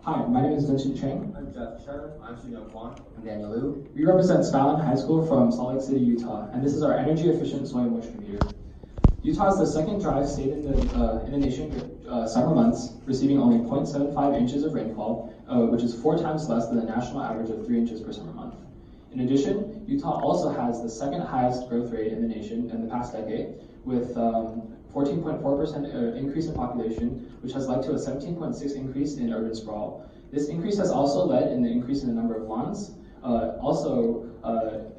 Hi, my name is Vincent Chang. I'm Jeff Cheddar. I'm Soonyoung. I'm Daniel Liu. We represent Skyline High School from Salt Lake City, Utah, and this is our energy efficient soil moisture meter. Utah is the second dry state in the nation summer months, receiving only 0.75 inches of rainfall, which is 4 times less than the national average of 3 inches per summer month. In addition, Utah also has the second highest growth rate in the nation in the past decade, with 14.4% increase in population, which has led to a 17.6% increase in urban sprawl. This increase has also led in the increase in the number of lawns,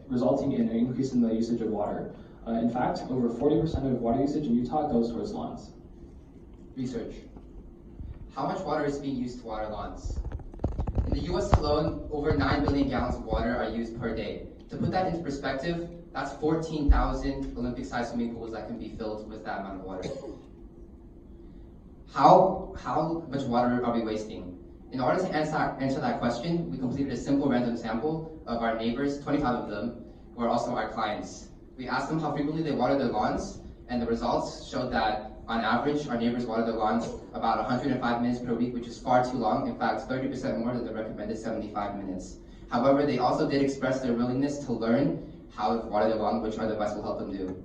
resulting in an increase in the usage of water. In fact, over 40% of water usage in Utah goes towards lawns. Research. How much water is being used to water lawns? In the US alone, over 9 billion gallons of water are used per day. To put that into perspective, that's 14,000 Olympic-sized swimming pools that can be filled with that amount of water. How much water are we wasting? In order to answer that question, we completed a simple random sample of our neighbors, 25 of them, who are also our clients. We asked them how frequently they water their lawns, and the results showed that on average, our neighbors water their lawns about 105 minutes per week, which is far too long. In fact, 30% more than the recommended 75 minutes. However, they also did express their willingness to learn how to water their lawn, which our device will help them do.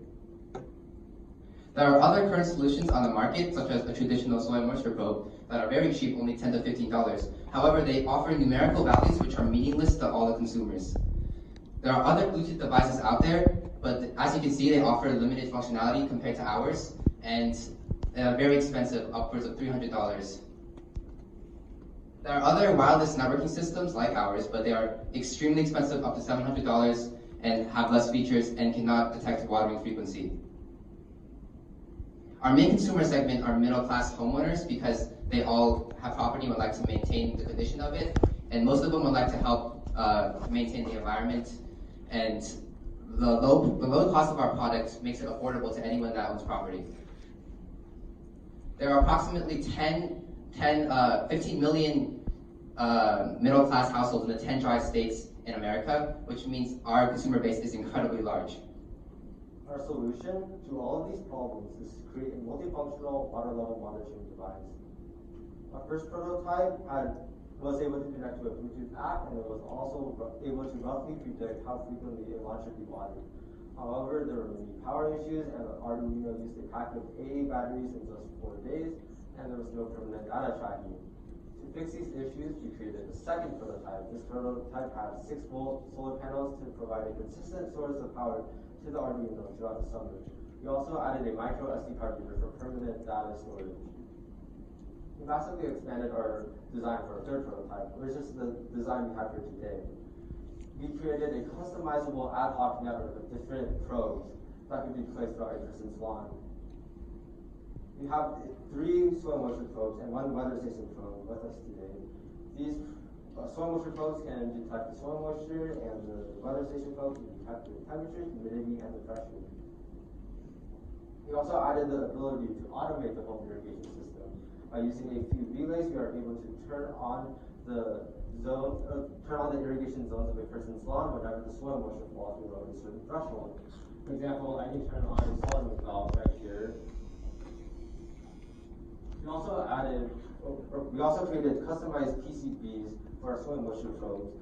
There are other current solutions on the market, such as a traditional soil moisture probe, that are very cheap, only $10 to $15. However, they offer numerical values which are meaningless to all the consumers. There are other Bluetooth devices out there, but as you can see, they offer limited functionality compared to ours, and they're very expensive, upwards of $300. There are other wireless networking systems like ours, but they are extremely expensive, up to $700, and have less features and cannot detect watering frequency. Our main consumer segment are middle-class homeowners because they all have property and would like to maintain the condition of it, and most of them would like to help maintain the environment, and the low cost of our product makes it affordable to anyone that owns property. There are approximately 15 million middle-class households in the 10 dry states in America, which means our consumer base is incredibly large. Our solution to all of these problems is to create a multifunctional water level monitoring device. Our first prototype was able to connect to a Bluetooth app, and it was also able to roughly predict how frequently a lawn should be watered. However, there were many power issues, and the Arduino used a pack of AA batteries in just 4 days, and there was no permanent data tracking. To fix these issues, we created a second prototype. This prototype had 6-volt solar panels to provide a consistent source of power to the Arduino throughout the summer. We also added a micro SD card reader for permanent data storage. We massively expanded our design for our third prototype, which is the design we have here today. We created a customizable ad hoc network of different probes that could be placed throughout a person's lawn. We have 3 soil moisture probes and 1 weather station probe with us today. These soil moisture probes can detect the soil moisture, and the weather station probe can detect the temperature, humidity, and the pressure. We also added the ability to automate the home irrigation system. By using a few relays, we are able to turn on the irrigation zones of a person's lawn whenever the soil moisture falls below a certain threshold. For example, I can turn on a solenoid valve right here. We also created customized PCBs for our soil moisture probes,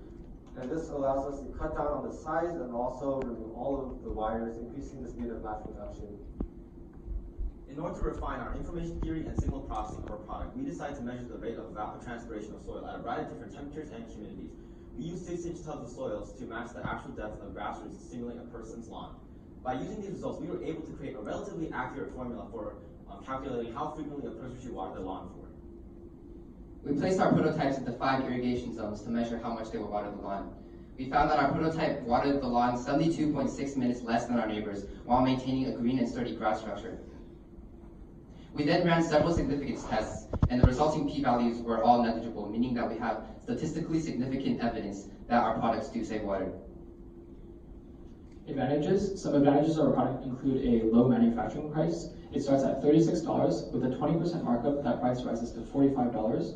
and this allows us to cut down on the size and also remove all of the wires, increasing the speed of mass production. In order to refine our information theory and signal processing of our product, we decided to measure the rate of evapotranspiration of soil at a variety of different temperatures and humidities. We used 6-inch tubs of soils to match the actual depth of grass roots singling a person's lawn. By using these results, we were able to create a relatively accurate formula for calculating how frequently a person should water their lawn for. We placed our prototypes into 5 irrigation zones to measure how much they would water the lawn. We found that our prototype watered the lawn 72.6 minutes less than our neighbors, while maintaining a green and sturdy grass structure. We then ran several significance tests, and the resulting p-values were all negligible, meaning that we have statistically significant evidence that our products do save water. Advantages. Some advantages of our product include a low manufacturing price. It starts at $36. With a 20% markup, that price rises to $45.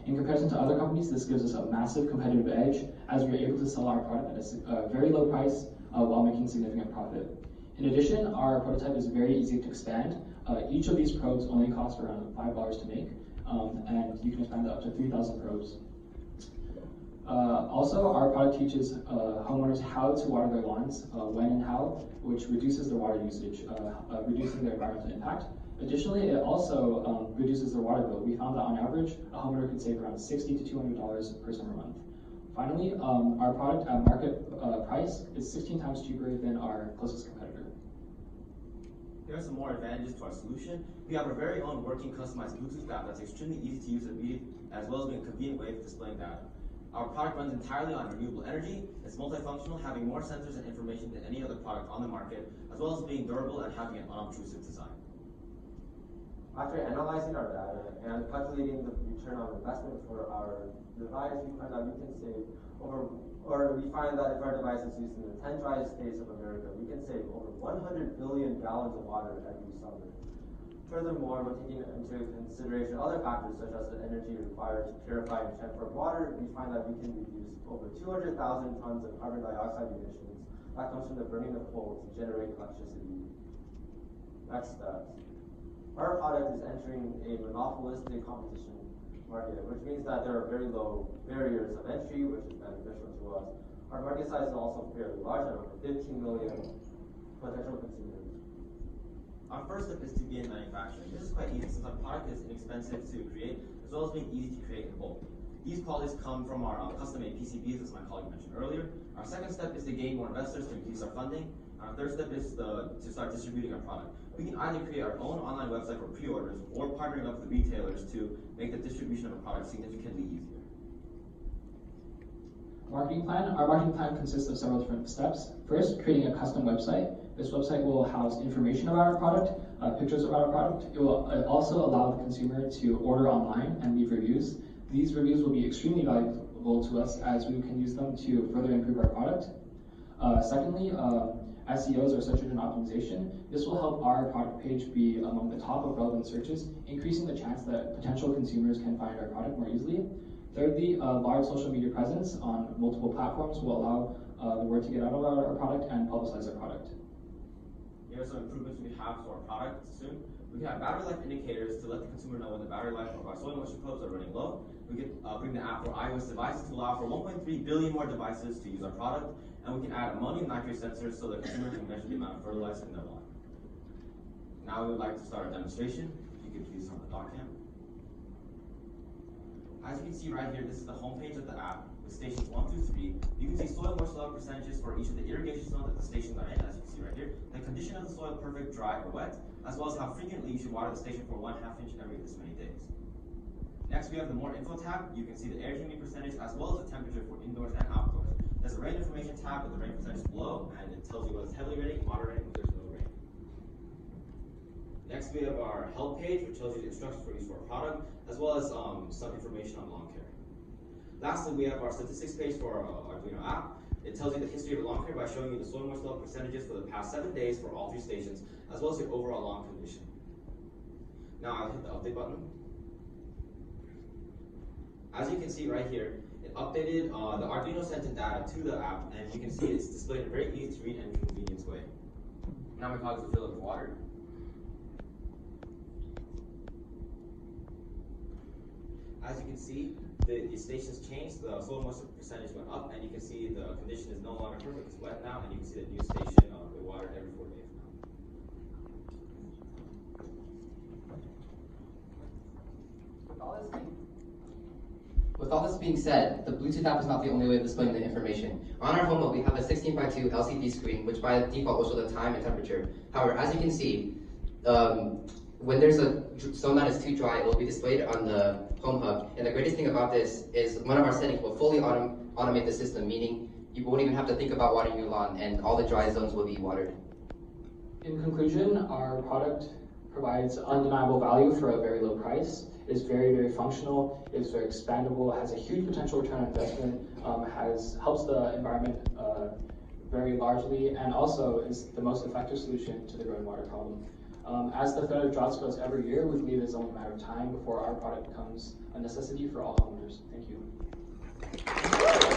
In comparison to other companies, this gives us a massive competitive edge, as we're able to sell our product at a very low price while making significant profit. In addition, our prototype is very easy to expand. Each of these probes only cost around $5 to make. and you can expand that up to 3,000 probes. Also, our product teaches homeowners how to water their lawns, when and how, which reduces their water usage, reducing their environmental impact. Additionally, it also reduces their water bill. We found that on average, a homeowner could save around $60 to $200 per summer month. Finally, our product at market price is 16 times cheaper than our closest competitor. Here are some more advantages to our solution. We have our very own working customized Bluetooth app that's extremely easy to use and read, as well as being a convenient way of displaying data. Our product runs entirely on renewable energy. It's multifunctional, having more sensors and information than any other product on the market, as well as being durable and having an unobtrusive design. After analyzing our data and calculating the return on investment for our device, we find that we can save we find that if our device is used in the 10 driest states of America, we can save over 100 billion gallons of water every summer. Furthermore, when taking into consideration other factors such as the energy required to purify and transport water, we find that we can reduce over 200,000 tons of carbon dioxide emissions that comes from the burning of coal to generate electricity. Next steps. Our product is entering a monopolistic competition market, which means that there are very low barriers of entry, which is beneficial to us. Our market size is also fairly large at over 15 million potential consumers. Our first step is to begin manufacturing. This is quite easy since our product is inexpensive to create, as well as being easy to create in bulk. These qualities come from our custom-made PCBs, as my colleague mentioned earlier. Our second step is to gain more investors to increase our funding. Our third step is to start distributing our product. We can either create our own online website for pre-orders or partnering up with retailers to make the distribution of our product significantly easier. Our marketing plan consists of several different steps. First, creating a custom website. This website will house information about our product, pictures about our product. It will also allow the consumer to order online and leave reviews. These reviews will be extremely valuable to us as we can use them to further improve our product. Secondly, SEOs or search engine optimization. This will help our product page be among the top of relevant searches, increasing the chance that potential consumers can find our product more easily. Thirdly, large social media presence on multiple platforms will allow the word to get out about our product and publicize our product. Here are some improvements we have to our product soon. We can have battery life indicators to let the consumer know when the battery life of our soil moisture probes are running low. We can bring the app for iOS devices to allow for 1.3 billion more devices to use our product. And we can add ammonium nitrate sensors so that consumers can measure the amount of fertilizer in their lawn. Now we would like to start a demonstration. If you could please on the dock cam. As you can see right here, this is the homepage of the app with stations 1 through 3. You can see soil moisture level percentages for each of the irrigation zones that the stations are in, as you can see right here. The condition of the soil, perfect, dry, or wet, as well as how frequently you should water the station for 1/2 inch every this many days. Next, we have the More Info tab. You can see the air humidity percentage as well as the temperature for indoors and outdoors. There's a rain information tab with the rain percentage below, and it tells you whether it's heavily raining, moderate, if there's no rain. Next, we have our help page, which tells you the instructions for each of our product, as well as some information on lawn care. Lastly, we have our statistics page for our Arduino app. It tells you the history of the lawn care by showing you the soil moisture level percentages for the past 7 days for all 3 stations, as well as your overall lawn condition. Now I'll hit the update button. As you can see right here, it updated the Arduino sent in data to the app, and you can see it's displayed in a very easy to read and convenient way. Now my colleagues will fill it with water. As you can see, the stations changed, the soil moisture percentage went up, and you can see the condition is no longer perfect, it's wet now, and you can see the new station we watered every 4 days now. With all this being said, the Bluetooth app is not the only way of displaying the information. On our home hub, we have a 16:2 LCD screen, which by default will show the time and temperature. However, as you can see, when there's a zone that is too dry, it will be displayed on the home hub. And the greatest thing about this is one of our settings will fully automate the system, meaning you won't even have to think about watering your lawn, and all the dry zones will be watered. In conclusion, our product provides undeniable value for a very low price. It is very, very functional. It is very expandable. It has a huge potential return on investment. Helps the environment very largely, and also is the most effective solution to the growing water problem. As the threat of droughts grows every year, we believe it's only a matter of time before our product becomes a necessity for all homeowners. Thank you.